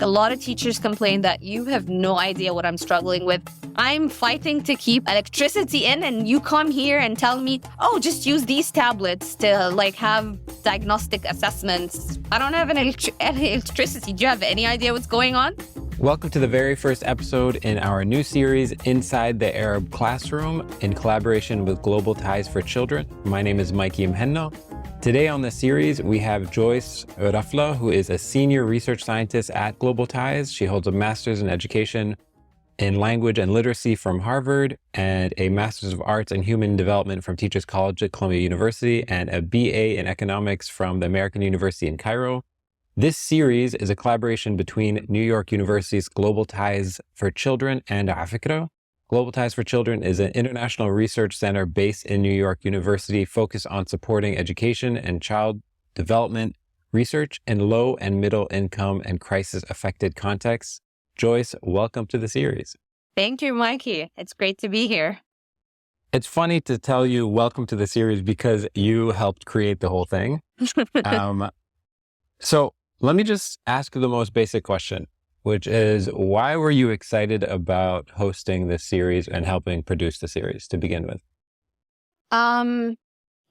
A lot of teachers complain that you have no idea what I'm struggling with. I'm fighting to keep electricity in, and you come here and tell me, oh, just use these tablets to have diagnostic assessments. I don't have any electricity. Do you have any idea what's going on? Welcome to the very first episode in our new series, Inside the Arab Classroom, in collaboration with Global Ties for Children. My name is Mikey Mhenno. Today on the series, we have Joyce Rafla, who is a senior research scientist at Global Ties. She holds a master's in education in language and literacy from Harvard and a master's of arts and human development from Teachers College at Columbia University and a BA in economics from the American University in Cairo. This series is a collaboration between New York University's Global Ties for Children and Afikra. Global Ties for Children is an international research center based in New York University focused on supporting education and child development research in low and middle income and crisis-affected contexts. Joyce, welcome to the series. Thank you, Mikey. It's great to be here. It's funny to tell you welcome to the series because you helped create the whole thing. So let me just ask the most basic question, which is, why were you excited about hosting this series and helping produce the series to begin with?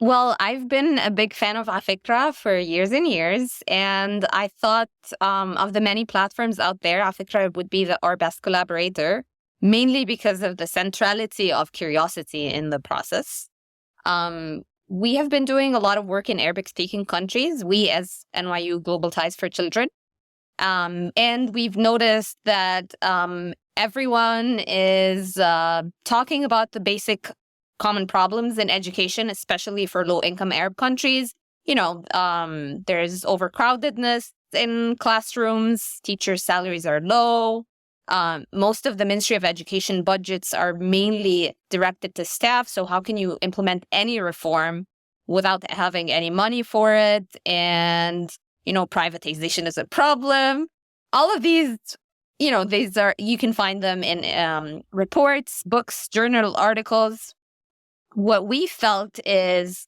Well, I've been a big fan of afikra for years and years, and I thought of the many platforms out there, afikra would be our best collaborator, mainly because of the centrality of curiosity in the process. We have been doing a lot of work in Arabic-speaking countries, we as NYU Global Ties for Children. And we've noticed that everyone is talking about the basic common problems in education, especially for low-income Arab countries. There's overcrowdedness in classrooms, teachers' salaries are low. Most of the Ministry of Education budgets are mainly directed to staff. So how can you implement any reform without having any money for it? And privatization is a problem. All of these, you can find them in reports, books, journal articles. What we felt is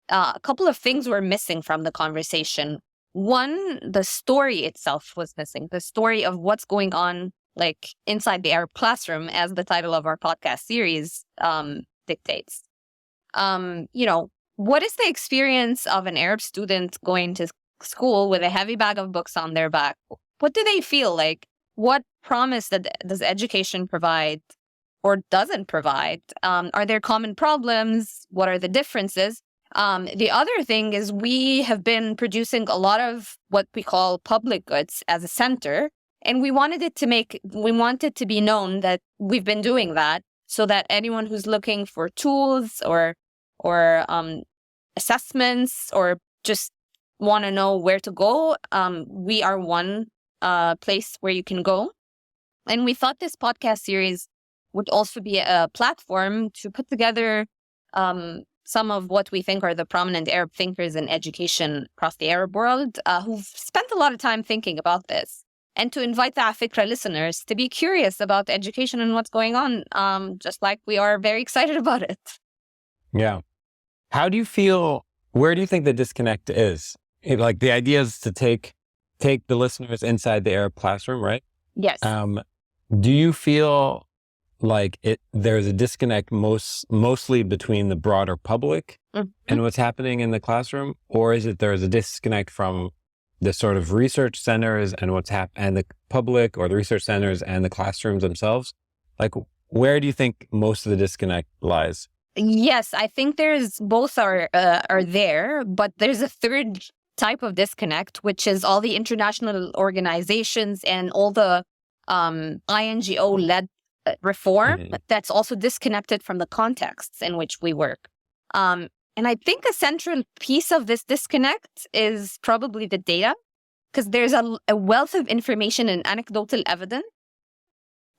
a couple of things were missing from the conversation. One, the story itself was missing. The story of what's going on, inside the Arab classroom, as the title of our podcast series dictates. What is the experience of an Arab student going to school with a heavy bag of books on their back? What do they feel like? What promise does education provide or doesn't provide? Are there common problems? What are the differences? The other thing is we have been producing a lot of what we call public goods as a center, and we wanted to be known that we've been doing that, so that anyone who's looking for tools or assessments or just want to know where to go, we are one place where you can go. And we thought this podcast series would also be a platform to put together some of what we think are the prominent Arab thinkers in education across the Arab world who've spent a lot of time thinking about this, and to invite the afikra listeners to be curious about education and what's going on, just like we are very excited about it. Yeah. How do you feel, where do you think the disconnect is? The idea is to take the listeners inside the Arab classroom, right? Yes. Do you feel like there's a disconnect mostly between the broader public and what's happening in the classroom? Or is it there's a disconnect from the sort of research centers and and the public, or the research centers and the classrooms themselves? Where do you think most of the disconnect lies? Yes, I think there's both are there, but there's a third type of disconnect, which is all the international organizations and all the INGO-led reform that's also disconnected from the contexts in which we work. And I think a central piece of this disconnect is probably the data, because there's a wealth of information and anecdotal evidence,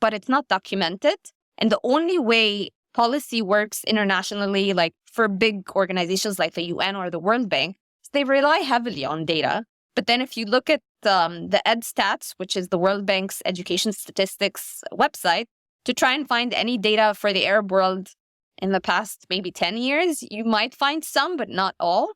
but it's not documented. And the only way policy works internationally, for big organizations like the UN or the World Bank, they rely heavily on data. But then if you look at the EdStats, which is the World Bank's education statistics website, to try and find any data for the Arab world in the past maybe 10 years, you might find some, but not all.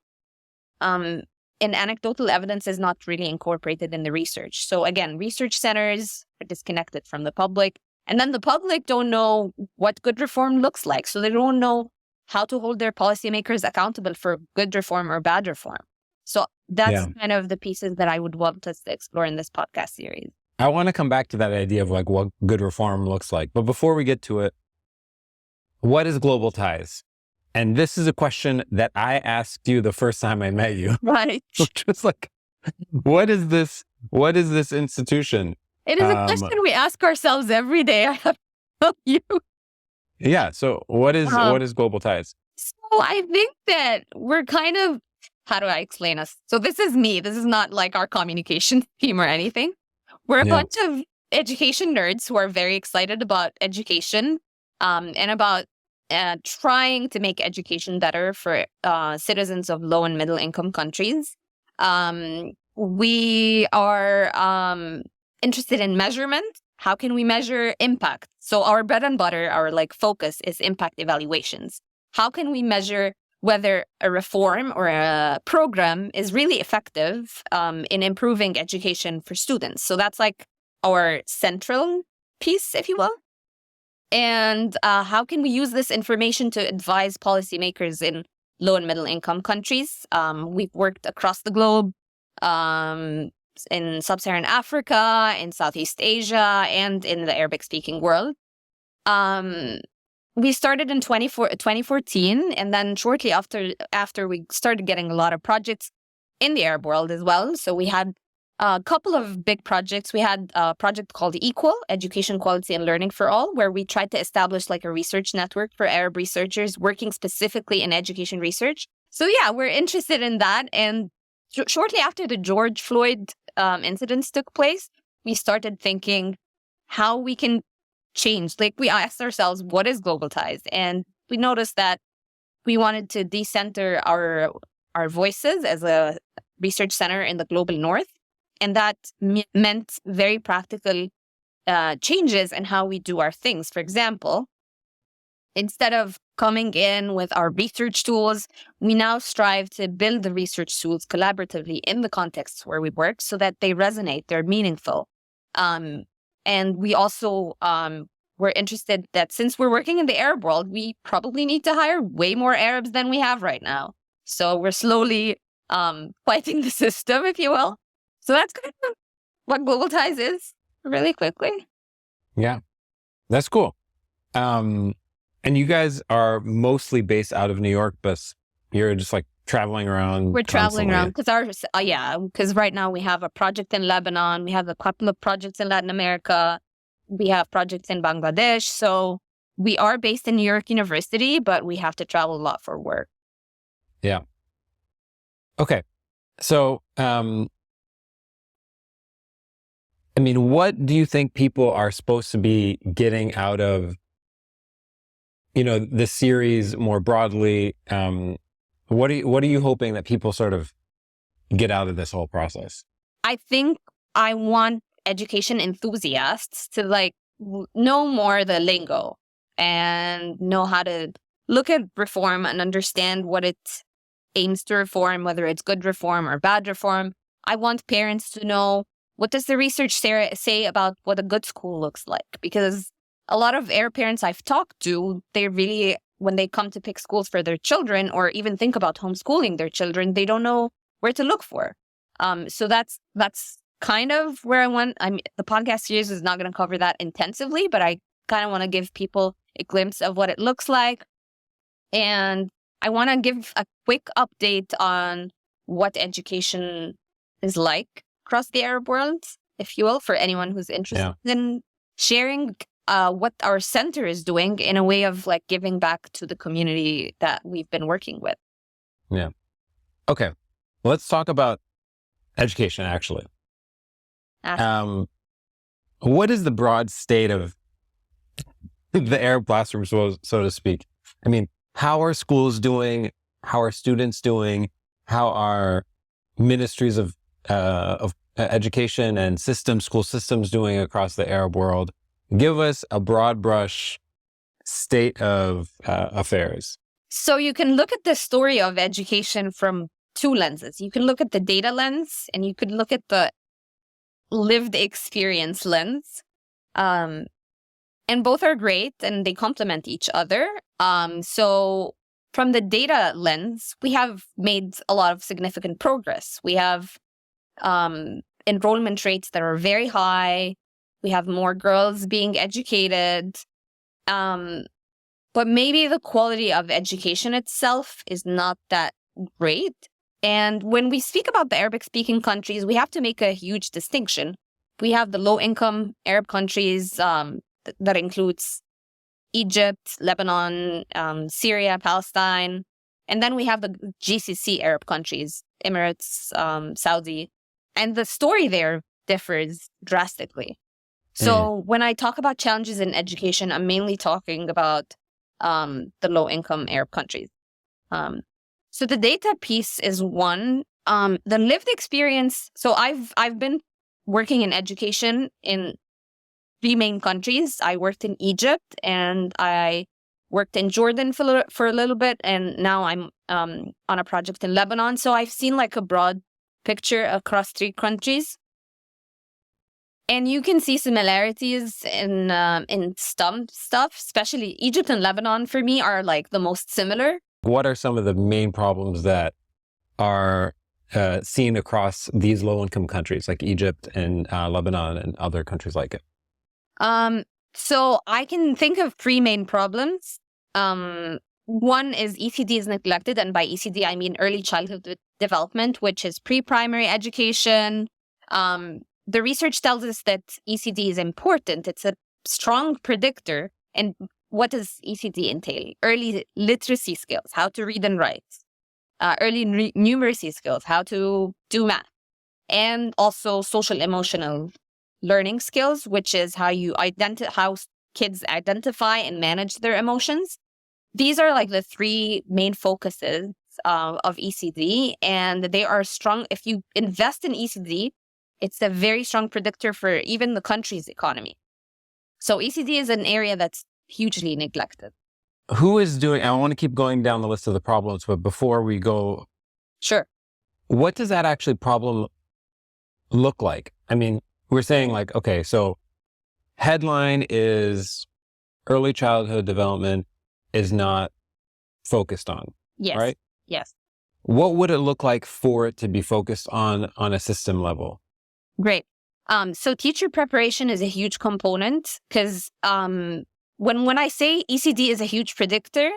and anecdotal evidence is not really incorporated in the research. So again, research centers are disconnected from the public. And then the public don't know what good reform looks like. So they don't know how to hold their policymakers accountable for good reform or bad reform. So that's kind of the pieces that I would want us to explore in this podcast series. I want to come back to that idea of like what good reform looks like. But before we get to it, what is global ties? And this is a question that I asked you the first time I met you. Right. Which was like, what is this? What is this institution? It is a question we ask ourselves every day. I have to tell you. Yeah. So what is global ties? So I think that we're kind of, how do I explain us? So this is me. This is not like our communication team or anything. We're a bunch of education nerds who are very excited about education and about trying to make education better for citizens of low and middle income countries. We are interested in measurement. How can we measure impact? So our bread and butter, our like focus is impact evaluations. How can we measure whether a reform or a program is really effective in improving education for students? So that's like our central piece, if you will. And how can we use this information to advise policymakers in low and middle income countries? We've worked across the globe, in sub-Saharan Africa, in Southeast Asia, and in the Arabic-speaking world. We started in 2014, and then shortly after we started getting a lot of projects in the Arab world as well. So we had a couple of big projects. We had a project called Equal, Education, Quality, and Learning for All, where we tried to establish like a research network for Arab researchers working specifically in education research. So yeah, we're interested in that. And shortly after the George Floyd incidents took place, we started thinking how we can change. Like we asked ourselves, what is global ties? And we noticed that we wanted to decenter our voices as a research center in the global north. And that meant very practical changes in how we do our things. For example, instead of coming in with our research tools, we now strive to build the research tools collaboratively in the contexts where we work so that they resonate, they're meaningful. And we also were interested that since we're working in the Arab world, we probably need to hire way more Arabs than we have right now. So we're slowly fighting the system, if you will. So that's kind of what global ties is, really quickly. Yeah, that's cool. And you guys are mostly based out of New York, but you're just like traveling around. We're traveling around because right now we have a project in Lebanon. We have a couple of projects in Latin America. We have projects in Bangladesh. So we are based in New York University, but we have to travel a lot for work. Yeah. Okay. So, I mean, what do you think people are supposed to be getting out of, the series more broadly? What are you hoping that people sort of get out of this whole process? I think I want education enthusiasts to like know more the lingo and know how to look at reform and understand what it aims to reform, whether it's good reform or bad reform. I want parents to know, what does the research say about what a good school looks like? Because a lot of Arab parents I've talked to, they really, when they come to pick schools for their children or even think about homeschooling their children, they don't know where to look for. So that's kind of where I want. The podcast series is not going to cover that intensively, but I kind of want to give people a glimpse of what it looks like. And I want to give a quick update on what education is like across the Arab world, if you will, for anyone who's interested in sharing what our center is doing in a way of like giving back to the community that we've been working with. Yeah. Okay. Let's talk about education, actually. What is the broad state of the Arab classroom, so to speak? I mean, how are schools doing? How are students doing? How are ministries of education and school systems doing across the Arab world? Give us a broad brush state of affairs. So you can look at the story of education from two lenses. You can look at the data lens and you could look at the lived experience lens. And both are great and they complement each other. So from the data lens, we have made a lot of significant progress. We have enrollment rates that are very high. We have more girls being educated. But maybe the quality of education itself is not that great. And when we speak about the Arabic-speaking countries, we have to make a huge distinction. We have the low-income Arab countries that includes Egypt, Lebanon, Syria, Palestine. And then we have the GCC Arab countries, Emirates, Saudi. And the story there differs drastically. So when I talk about challenges in education, I'm mainly talking about the low-income Arab countries. So the data piece is one. The lived experience. So I've been working in education in 3 main countries. I worked in Egypt and I worked in Jordan for a little bit, and now I'm on a project in Lebanon. So I've seen like a broad picture across 3 countries. And you can see similarities in some stuff, especially Egypt and Lebanon for me are like the most similar. What are some of the main problems that are seen across these low-income countries like Egypt and Lebanon and other countries like it? So I can think of 3 main problems. One is ECD is neglected, and by ECD I mean early childhood development, which is pre-primary education. The research tells us that ECD is important. It's a strong predictor. And what does ECD entail? Early literacy skills, how to read and write. Early numeracy skills, how to do math. And also social emotional learning skills, which is how kids identify and manage their emotions. These are like the 3 main focuses of ECD, and they are strong. If you invest in ECD, it's a very strong predictor for even the country's economy. So ECD is an area that's hugely neglected. Who is doing, I want to keep going down the list of the problems, but before we go, Sure. What does that actually problem look like? I mean, we're saying like, okay, so headline is early childhood development is not focused on, Yes. right? Yes. What would it look like for it to be focused on a system level? Great. So teacher preparation is a huge component because when I say ECD is a huge predictor,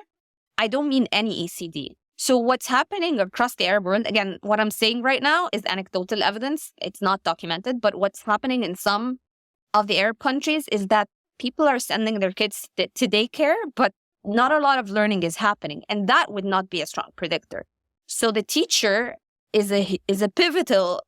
I don't mean any ECD. So what's happening across the Arab world, again, what I'm saying right now is anecdotal evidence. It's not documented, but what's happening in some of the Arab countries is that people are sending their kids to daycare, but not a lot of learning is happening. And that would not be a strong predictor. So the teacher is a pivotal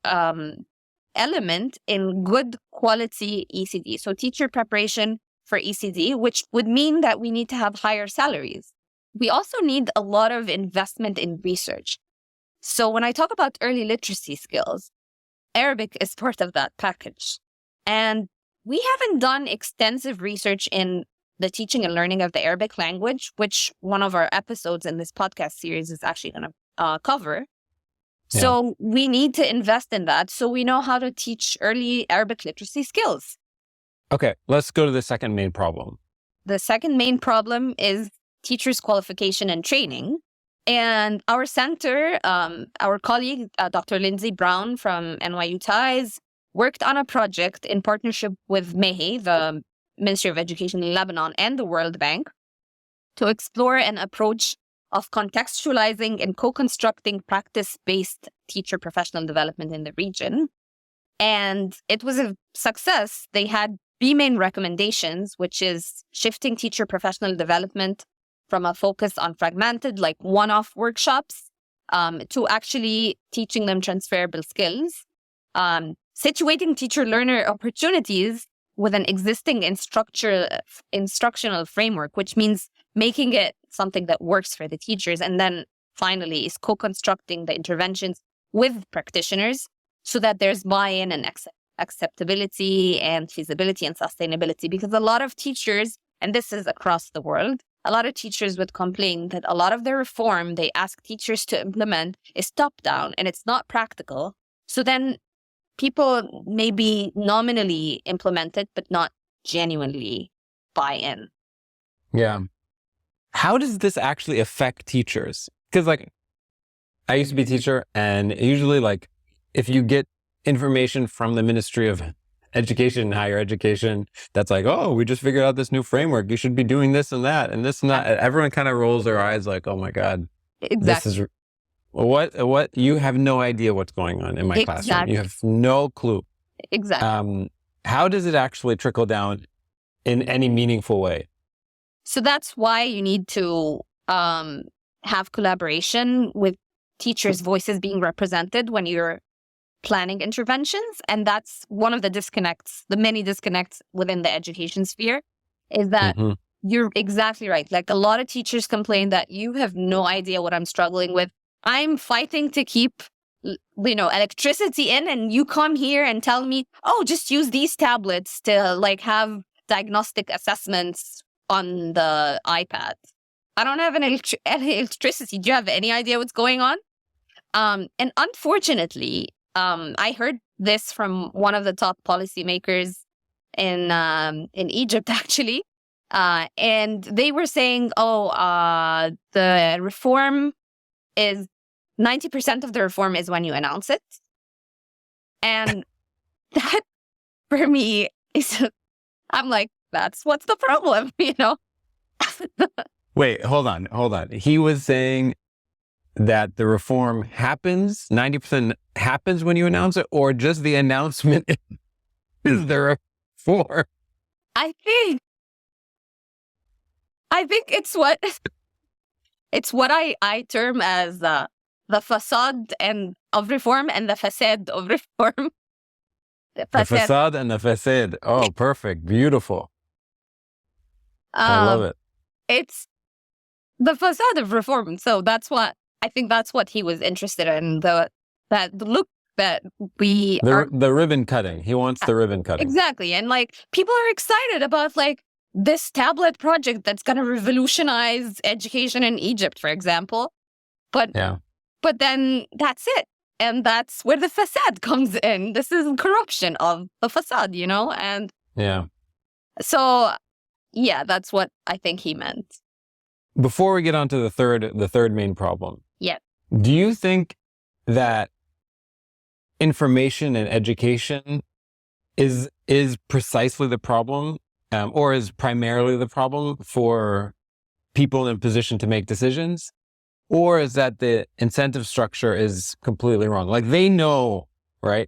element in good quality ECD. So teacher preparation for ECD, which would mean that we need to have higher salaries. We also need a lot of investment in research. So when I talk about early literacy skills, Arabic is part of that package. And we haven't done extensive research in the teaching and learning of the Arabic language, which one of our episodes in this podcast series is actually going to cover. Yeah. So we need to invest in that so we know how to teach early Arabic literacy skills. Okay, let's go to the second main problem. The second main problem is teachers' qualification and training. And our center, our colleague, Dr. Lindsay Brown from NYU Ties, worked on a project in partnership with MEHE, the Ministry of Education in Lebanon, and the World Bank to explore an approach of contextualizing and co-constructing practice-based teacher professional development in the region. And it was a success. They had 3 main recommendations, which is shifting teacher professional development from a focus on fragmented, like one-off workshops, to actually teaching them transferable skills, situating teacher-learner opportunities with an existing instructional framework, which means making it something that works for the teachers. And then finally is co-constructing the interventions with practitioners so that there's buy-in and acceptability and feasibility and sustainability. Because a lot of teachers, and this is across the world, a lot of teachers would complain that a lot of the reform they ask teachers to implement is top-down and it's not practical. So then people maybe nominally implement it, but not genuinely buy in. Yeah. How does this actually affect teachers? Because like, I used to be a teacher, and usually like, if you get information from the Ministry of Education and Higher Education, that's like, oh, we just figured out this new framework. You should be doing this and that and this and that. Everyone kind of rolls their eyes like, oh my God, Exactly. this is what you have no idea what's going on in my classroom. You have no clue. Exactly. How does it actually trickle down in any meaningful way? So that's why you need to have collaboration with teachers' voices being represented when you're planning interventions. And that's one of the disconnects, the many disconnects within the education sphere, is that you're exactly right. Like a lot of teachers complain that you have no idea what I'm struggling with. I'm fighting to keep, electricity in, and you come here and tell me, oh, just use these tablets to like have diagnostic assessments on the iPad. I don't have any electricity. Do you have any idea what's going on? And unfortunately, I heard this from one of the top policymakers in Egypt, actually. And they were saying, the reform is 90% of the reform is when you announce it. And that for me is, I'm like, that's what's the problem, Wait, hold on. He was saying that the reform happens, 90% happens when you announce it, or just the announcement is the reform? I think it's what I term as the facade of reform and the facade of reform. The facade and the facade. Oh, perfect. Beautiful. I love it. It's the facade of reform. So that's what he was interested in. The look that the ribbon cutting. He wants the ribbon cutting. Exactly. And like people are excited about like this tablet project that's going to revolutionize education in Egypt, for example. But then that's it. And that's where the facade comes in. This is corruption of the facade, and so that's what I think he meant. Before we get on to the third main problem. Yeah. Do you think that information and education is precisely the problem, or is primarily the problem for people in a position to make decisions? Or is that the incentive structure is completely wrong? Like they know, right?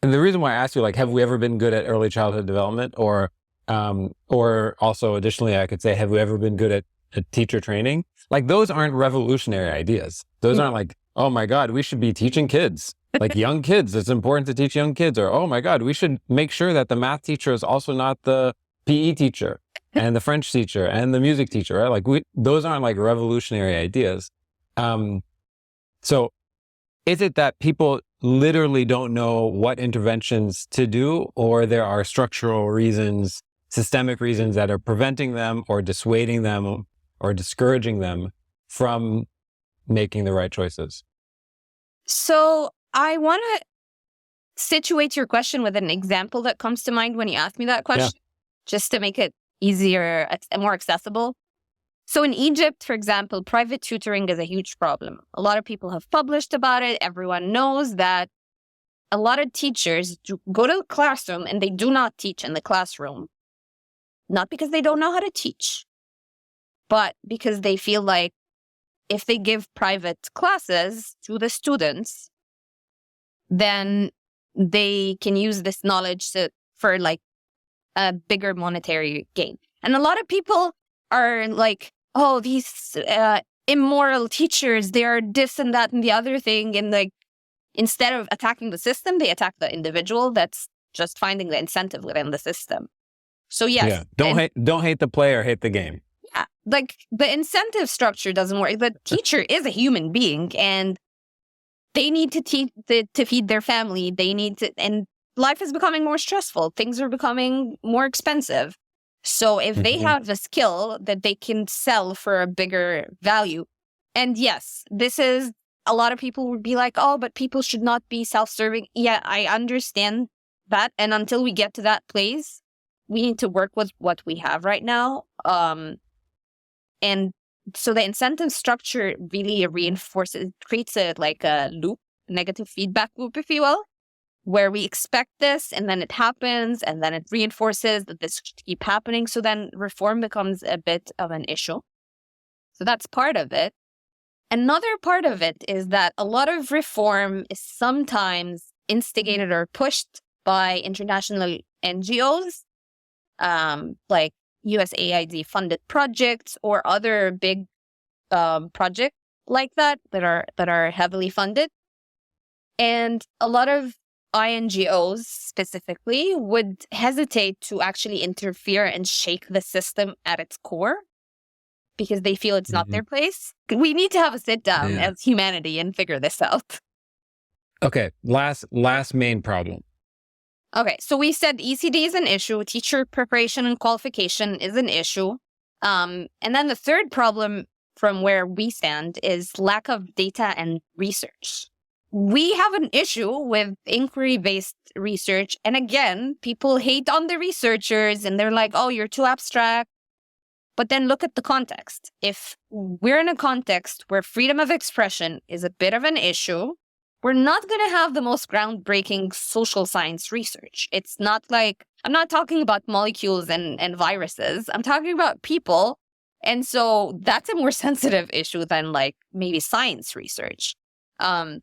And the reason why I asked you, like, have we ever been good at early childhood development? Or also additionally, I could say, have we ever been good at teacher training? Like those aren't revolutionary ideas. Those aren't like, oh my God, we should be teaching kids, like young kids. It's important to teach young kids. Or, oh my God, we should make sure that the math teacher is also not the PE teacher and the French teacher and the music teacher, right? Like those aren't like revolutionary ideas. So is it that people literally don't know what interventions to do, or there are structural reasons, systemic reasons that are preventing them or dissuading them or discouraging them from making the right choices? So I want to situate your question with an example that comes to mind when you ask me that question, just to make it easier and more accessible. So in Egypt, for example, private tutoring is a huge problem. A lot of people have published about it. Everyone knows that a lot of teachers go to the classroom and they do not teach in the classroom. Not because they don't know how to teach, but because they feel like if they give private classes to the students, then they can use this knowledge for like a bigger monetary gain. And a lot of people are like, oh, these immoral teachers, they are this and that and the other thing. And like, instead of attacking the system, they attack the individual that's just finding the incentive within the system. So yes. Yeah. Don't hate the player, hate the game. Yeah. Like the incentive structure doesn't work. The teacher is a human being and they need to to feed their family. They need to, and life is becoming more stressful. Things are becoming more expensive. So if they Mhm. have a skill that they can sell for a bigger value, and yes, this is a lot of people would be like, oh, but people should not be self-serving. Yeah, I understand that. And until we get to that place, we need to work with what we have right now. And so the incentive structure really reinforces, creates a loop, negative feedback loop, if you will, where we expect this and then it happens and then it reinforces that this should keep happening. So then reform becomes a bit of an issue. So that's part of it. Another part of it is that a lot of reform is sometimes instigated or pushed by international NGOs, like USAID funded projects or other big projects like that are heavily funded. And a lot of INGOs specifically would hesitate to actually interfere and shake the system at its core because they feel it's not Mhm. their place. We need to have a sit down Yeah. as humanity and figure this out. Okay. Last main problem. Okay, so we said ECD is an issue, teacher preparation and qualification is an issue. And then the third problem from where we stand is lack of data and research. We have an issue with inquiry-based research. And again, people hate on the researchers and they're like, oh, you're too abstract. But then look at the context. If we're in a context where freedom of expression is a bit of an issue, we're not going to have the most groundbreaking social science research. It's not like, I'm not talking about molecules and viruses. I'm talking about people. And so that's a more sensitive issue than like maybe science research. Yeah.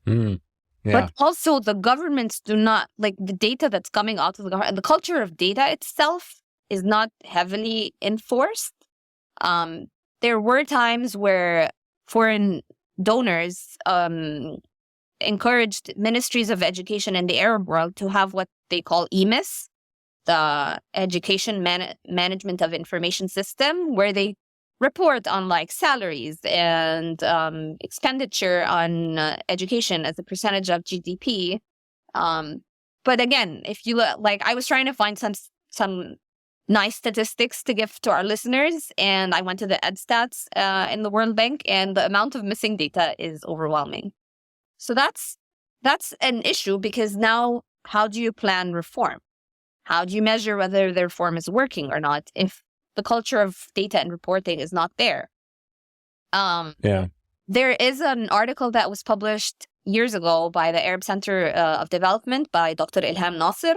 But also the governments do not, like the data that's coming out of the government, the culture of data itself is not heavily enforced. There were times where foreign donors encouraged ministries of education in the Arab world to have what they call EMIS, the Education Management of Information System, where they report on like salaries and expenditure on education as a percentage of GDP. But again, if you look, like I was trying to find some nice statistics to give to our listeners, and I went to the EdStats in the World Bank, and the amount of missing data is overwhelming. So that's an issue because now how do you plan reform? How do you measure whether the reform is working or not if the culture of data and reporting is not there? Yeah. There is an article that was published years ago by the Arab Center of Development by Dr. Ilham Nasser.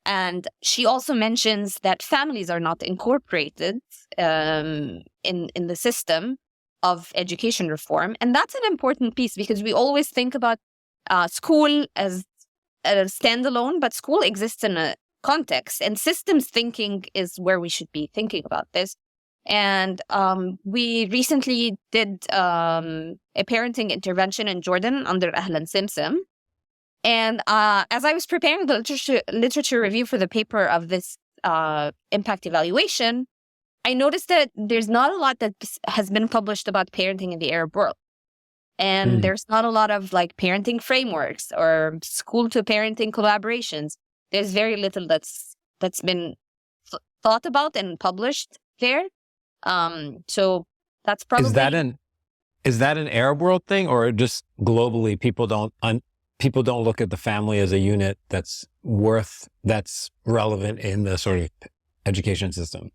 And she also mentions that families are not incorporated in the system of education reform. And that's an important piece because we always think about school as a standalone, but school exists in a context, and systems thinking is where we should be thinking about this. And we recently did a parenting intervention in Jordan under Ahlan Simsim. And as I was preparing the literature review for the paper of this impact evaluation, I noticed that there's not a lot that has been published about parenting in the Arab world. And there's not a lot of like parenting frameworks or school to parenting collaborations. There's very little that's been thought about and published there. So that's probably Is that an Arab world thing, or just globally people don't look at the family as a unit that's relevant in the sort of education system?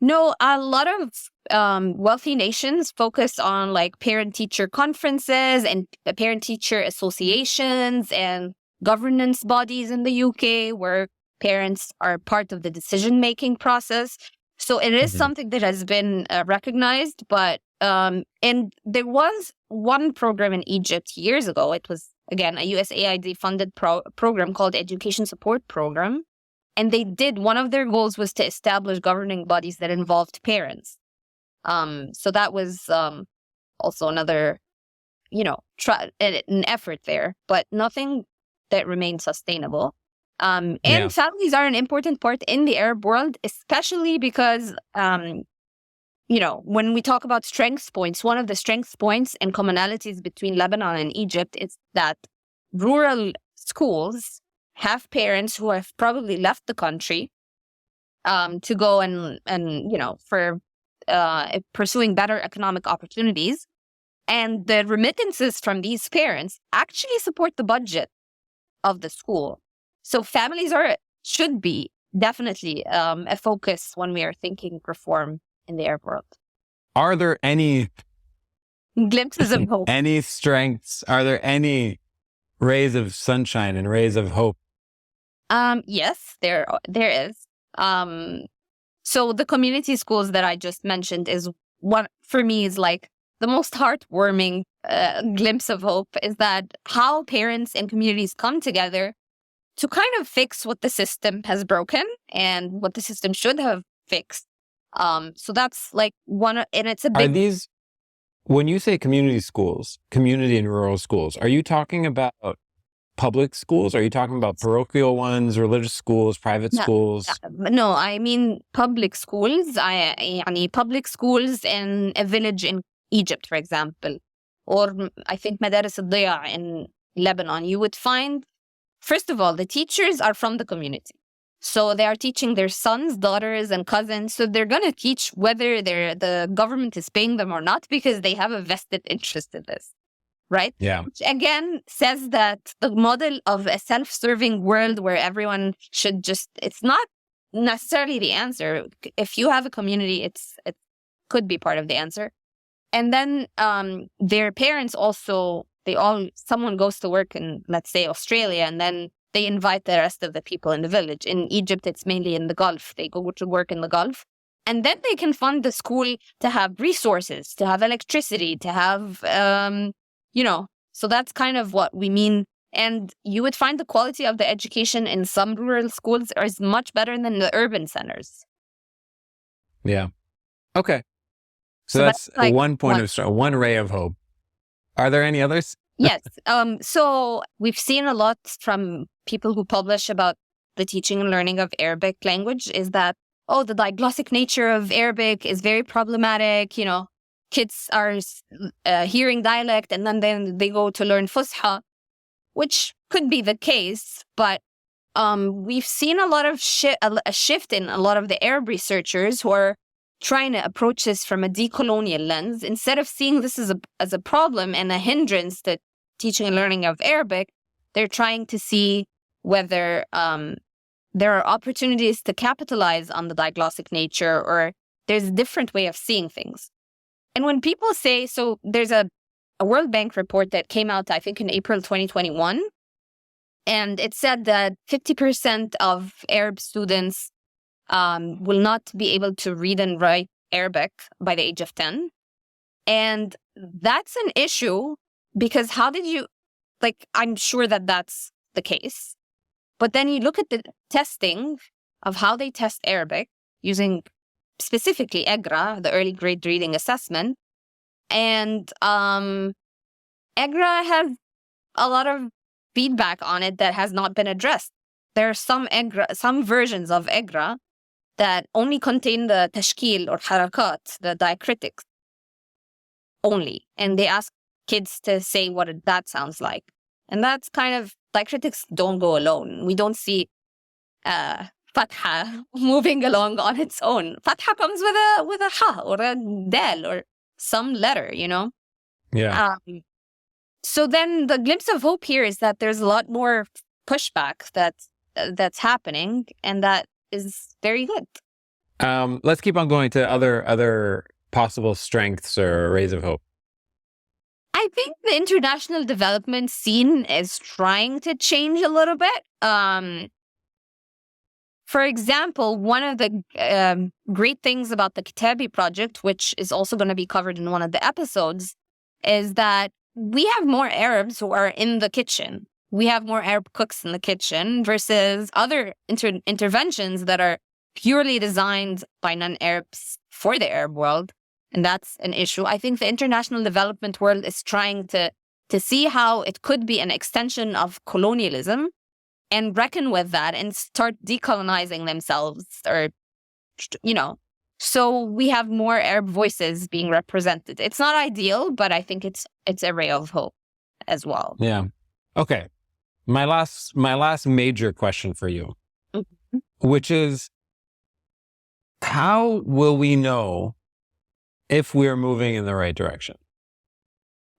No, a lot of wealthy nations focus on like parent-teacher conferences and parent-teacher associations and governance bodies in the UK where parents are part of the decision-making process. So it is something that has been recognized, but and there was one program in Egypt years ago. It was, again, a USAID-funded program called Education Support Program. And one of their goals was to establish governing bodies that involved parents. So that was also another, an effort there, but nothing that remained sustainable. And families are an important part in the Arab world, especially because, when we talk about strength points, one of the strength points and commonalities between Lebanon and Egypt is that rural schools have parents who have probably left the country to go and for pursuing better economic opportunities. And the remittances from these parents actually support the budget of the school. So families should be definitely a focus when we are thinking reform in the Arab world. Are there any glimpses of hope? Any strengths? Are there any rays of sunshine and rays of hope? Yes, there is. So the community schools that I just mentioned is what for me is like the most heartwarming glimpse of hope, is that how parents and communities come together to kind of fix what the system has broken and what the system should have fixed. So that's like one, and it's a big. Are these, when you say community schools, community and rural schools, are you talking about public schools? Are you talking about parochial ones, religious schools, private schools? No, I mean public schools. Public schools in a village in Egypt, for example, or I think Madaris al-Diya in Lebanon. You would find, first of all, the teachers are from the community. So they are teaching their sons, daughters, and cousins. So they're going to teach whether the government is paying them or not, because they have a vested interest in this. Right? Yeah. Which again says that the model of a self-serving world where everyone should it's not necessarily the answer. If you have a community, it could be part of the answer. And then their parents also, someone goes to work in, let's say, Australia, and then they invite the rest of the people in the village. In Egypt, it's mainly in the Gulf. They go to work in the Gulf. And then they can fund the school to have resources, to have electricity, to have... so that's kind of what we mean. And you would find the quality of the education in some rural schools is much better than the urban centers. Yeah. Okay. So that's like one ray of hope. Are there any others? Yes. So we've seen a lot from people who publish about the teaching and learning of Arabic language is that, the diglossic nature of Arabic is very problematic, Kids are hearing dialect and then they go to learn Fusha, which could be the case. But we've seen a lot of a shift in a lot of the Arab researchers who are trying to approach this from a decolonial lens. Instead of seeing this as a problem and a hindrance to teaching and learning of Arabic, they're trying to see whether there are opportunities to capitalize on the diglossic nature, or there's a different way of seeing things. And when people say, so there's a World Bank report that came out, I think, in April 2021, and it said that 50% of Arab students will not be able to read and write Arabic by the age of 10. And that's an issue because how did you, I'm sure that that's the case. But then you look at the testing of how they test Arabic using specifically EGRA, the early grade reading assessment. And EGRA has a lot of feedback on it that has not been addressed. There are some versions of EGRA that only contain the tashkil or harakat, the diacritics only. And they ask kids to say what that sounds like. And that's kind of, diacritics don't go alone. We don't see Fatha moving along on its own. Fatha comes with a ha or a dal or some letter, Yeah. So then the glimpse of hope here is that there's a lot more pushback that's happening, and that is very good. Let's keep on going to other possible strengths or rays of hope. I think the international development scene is trying to change a little bit. For example, one of the great things about the Kitabi project, which is also going to be covered in one of the episodes, is that we have more Arabs who are in the kitchen. We have more Arab cooks in the kitchen versus other interventions that are purely designed by non-Arabs for the Arab world. And that's an issue. I think the international development world is trying to see how it could be an extension of colonialism and reckon with that and start decolonizing themselves, or, so we have more Arab voices being represented. It's not ideal, but I think it's a ray of hope as well. Yeah. Okay. My last major question for you, which is, how will we know if we're moving in the right direction?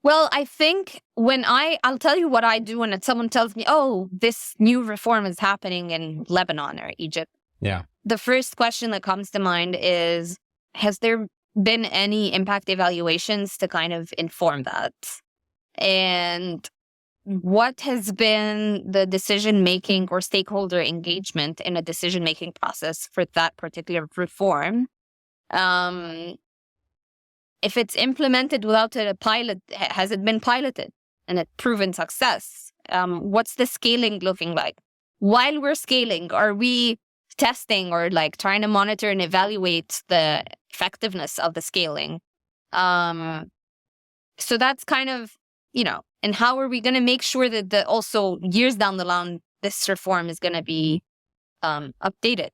Well, I think when I'll tell you what I do when someone tells me, oh, this new reform is happening in Lebanon or Egypt. Yeah. The first question that comes to mind is, has there been any impact evaluations to kind of inform that? And what has been the decision-making or stakeholder engagement in a decision-making process for that particular reform? If it's implemented without a pilot, has it been piloted and it proven success? What's the scaling looking like? While we're scaling, are we testing or like trying to monitor and evaluate the effectiveness of the scaling? So that's kind of, and how are we going to make sure that also years down the line, this reform is going to be updated,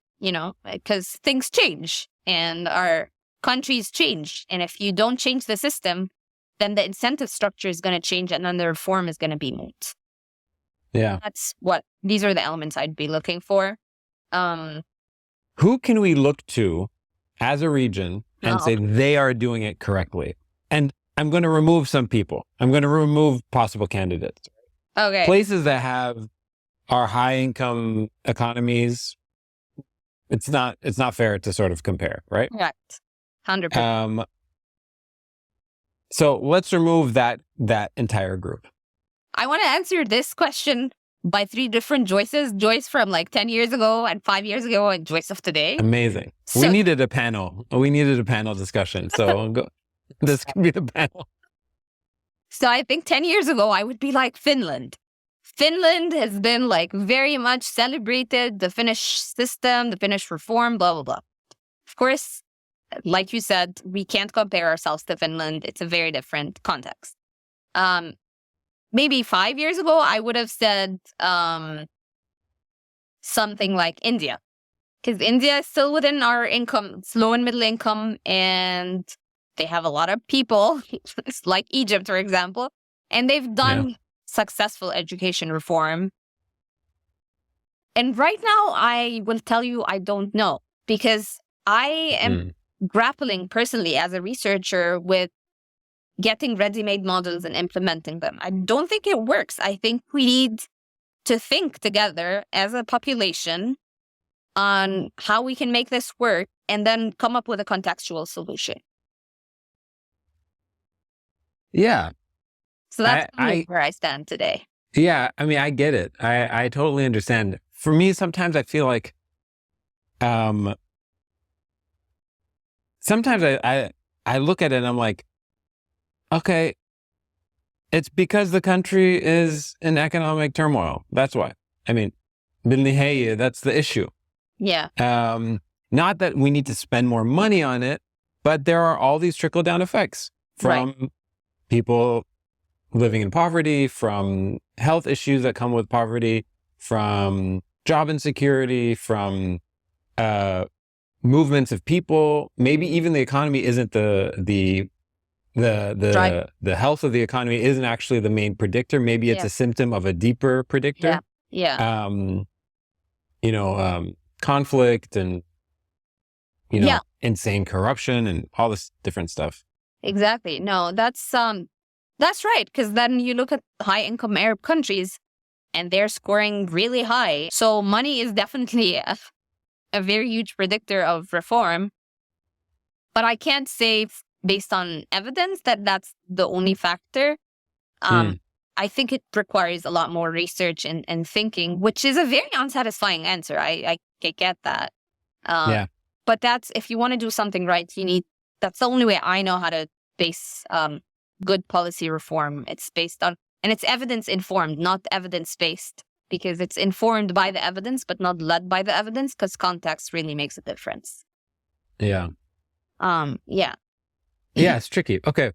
because things change and our countries change. And if you don't change the system, then the incentive structure is going to change and then the reform is going to be moot. Yeah. These are the elements I'd be looking for. Who can we look to as a region and say they are doing it correctly? And I'm going to remove some people. I'm going to remove possible candidates. Okay. Places that have our high income economies, it's not fair to sort of compare, right? Correct. 100%. So let's remove that entire group. I want to answer this question by 3 different Joyces. Joyce from like 10 years ago and 5 years ago and Joyce of today. Amazing. We needed a panel. We needed a panel discussion. So this could be the panel. So I think 10 years ago, I would be like Finland. Finland has been like very much celebrated, the Finnish system, the Finnish reform, blah, blah, blah. Of course, like you said, we can't compare ourselves to Finland. It's a very different context. Maybe 5 years ago, I would have said something like India. Because India is still within our income, it's low and middle income, and they have a lot of people, like Egypt, for example, and they've done successful education reform. And right now, I will tell you, I don't know, because I am grappling personally as a researcher with getting ready-made models and implementing them. I don't think it works. I think we need to think together as a population on how we can make this work and then come up with a contextual solution. Yeah. So that's where I stand today. Yeah. I mean, I get it. I totally understand. For me, sometimes I feel like, sometimes I look at it and I'm like, okay, it's because the country is in economic turmoil. That's why. I mean, بالنهاية, that's the issue. Yeah. Not that we need to spend more money on it, but there are all these trickle-down effects from people living in poverty, from health issues that come with poverty, from job insecurity, from movements of people. Maybe even the economy isn't the health of the economy isn't actually the main predictor. Maybe it's a symptom of a deeper predictor. Yeah. Conflict and insane corruption and all this different stuff. Exactly. No, that's right. Because then you look at high-income Arab countries, and they're scoring really high. So money is definitely a very huge predictor of reform. But I can't say based on evidence that that's the only factor. I think it requires a lot more research and thinking, which is a very unsatisfying answer. I get that. But that's, if you want to do something right, that's the only way I know how to base good policy reform. It's based on, and it's evidence informed, not evidence based, because it's informed by the evidence, but not led by the evidence, because context really makes a difference. Yeah. Yeah, it's tricky. Okay.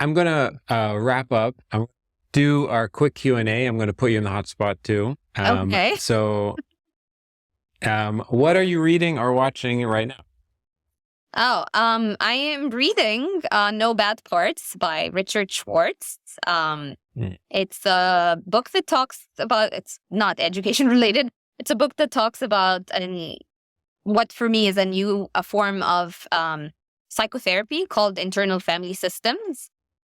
I'm going to wrap up. I'm going to do our quick Q&A. I'm going to put you in the hot spot too. Okay. So what are you reading or watching right now? I am reading No Bad Parts by Richard Schwartz. It's a book that talks about, it's not education related. It's a book that talks about what for me is a form of psychotherapy called internal family systems.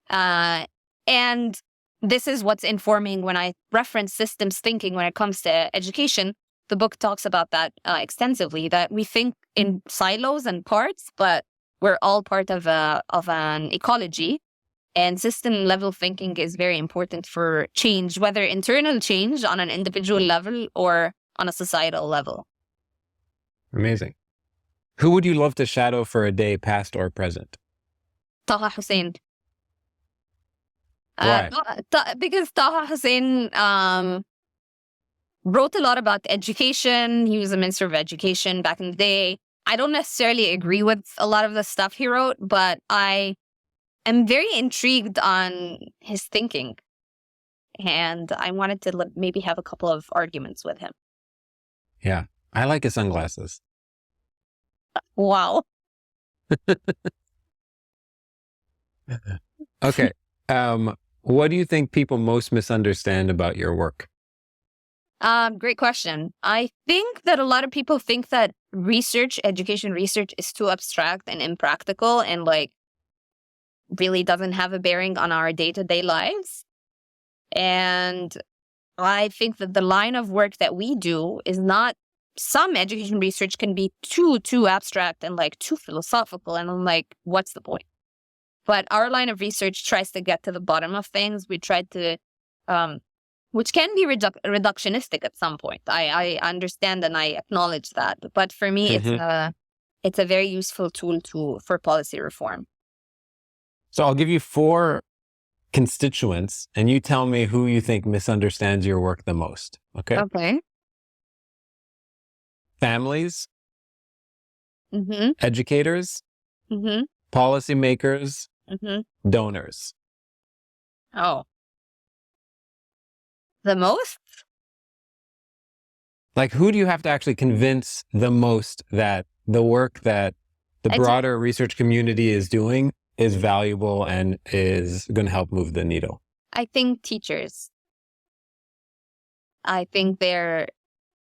And this is what's informing when I reference systems thinking when it comes to education. The book talks about that extensively, that we think in silos and parts, but we're all part of an ecology. And system level thinking is very important for change, whether internal change on an individual level or on a societal level. Amazing. Who would you love to shadow for a day, past or present? Taha Hussein. Why? Because Taha Hussein wrote a lot about education. He was a minister of education back in the day. I don't necessarily agree with a lot of the stuff he wrote, but I am very intrigued on his thinking. And I wanted to maybe have a couple of arguments with him. Yeah. I like his sunglasses. Wow. Okay. What do you think people most misunderstand about your work? Great question. I think that a lot of people think that education research is too abstract and impractical and really doesn't have a bearing on our day-to-day lives. And I think that the line of work that we do is not, some education research can be too abstract and too philosophical, and I'm like, what's the point? But our line of research tries to get to the bottom of things. We try to, which can be reductionistic at some point. I understand and I acknowledge that. But for me, it's a very useful tool for policy reform. So I'll give you 4 constituents and you tell me who you think misunderstands your work the most. Okay? Okay. Families, Mm-hmm. educators, Mm-hmm. policymakers, Mm-hmm. donors. Oh. The most? Who do you have to actually convince the most that the work that the broader research community is doing is valuable and is going to help move the needle? I think teachers. I think they're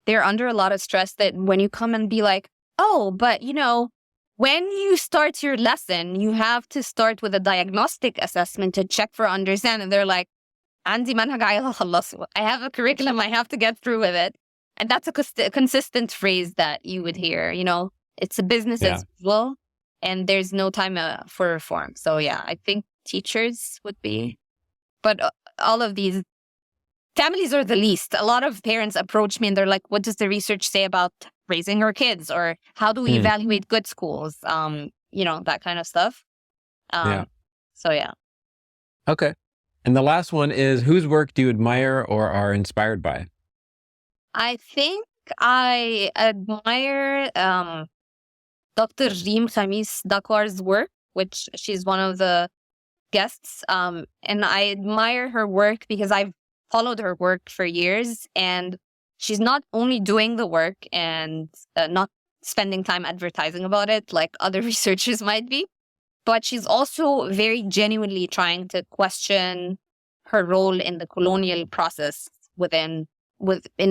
under a lot of stress that when you come and be like, oh, but when you start your lesson, you have to start with a diagnostic assessment to check for understanding. They're like, عندي منهج عايزة أخلصه. I have a curriculum, I have to get through with it. And that's a consistent phrase that you would hear, it's a business as usual and there's no time for reform. So yeah, I think teachers would be, but all of these families are the least. A lot of parents approach me and they're like, what does the research say about raising our kids? Or how do we evaluate good schools? That kind of stuff. So yeah. Okay. And the last one is, whose work do you admire or are inspired by? I think I admire Dr. Reem Khamis Dakwar's work, which she's one of the guests. And I admire her work because I've followed her work for years, and she's not only doing the work and not spending time advertising about it like other researchers might be, but she's also very genuinely trying to question her role in the colonial process within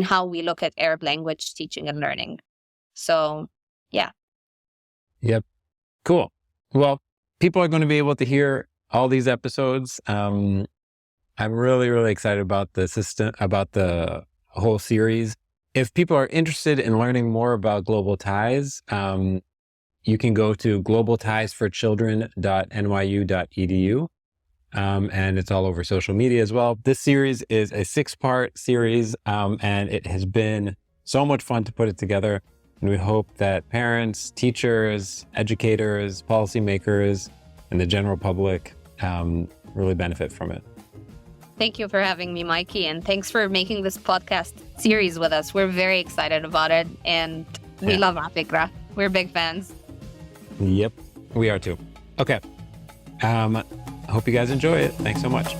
how we look at Arab language teaching and learning. So, yeah. Yep. Cool. Well, people are going to be able to hear all these episodes. I'm really, really excited about the system, about the whole series. If people are interested in learning more about Global Ties, you can go to globaltiesforchildren.nyu.edu. And it's all over social media as well. This series is a 6-part series, and it has been so much fun to put it together. And we hope that parents, teachers, educators, policymakers, and the general public really benefit from it. Thank you for having me, Mikey, and thanks for making this podcast series with us. We're very excited about it, and we love Afikra. We're big fans. Yep, we are too. Okay. Hope you guys enjoy it. Thanks so much.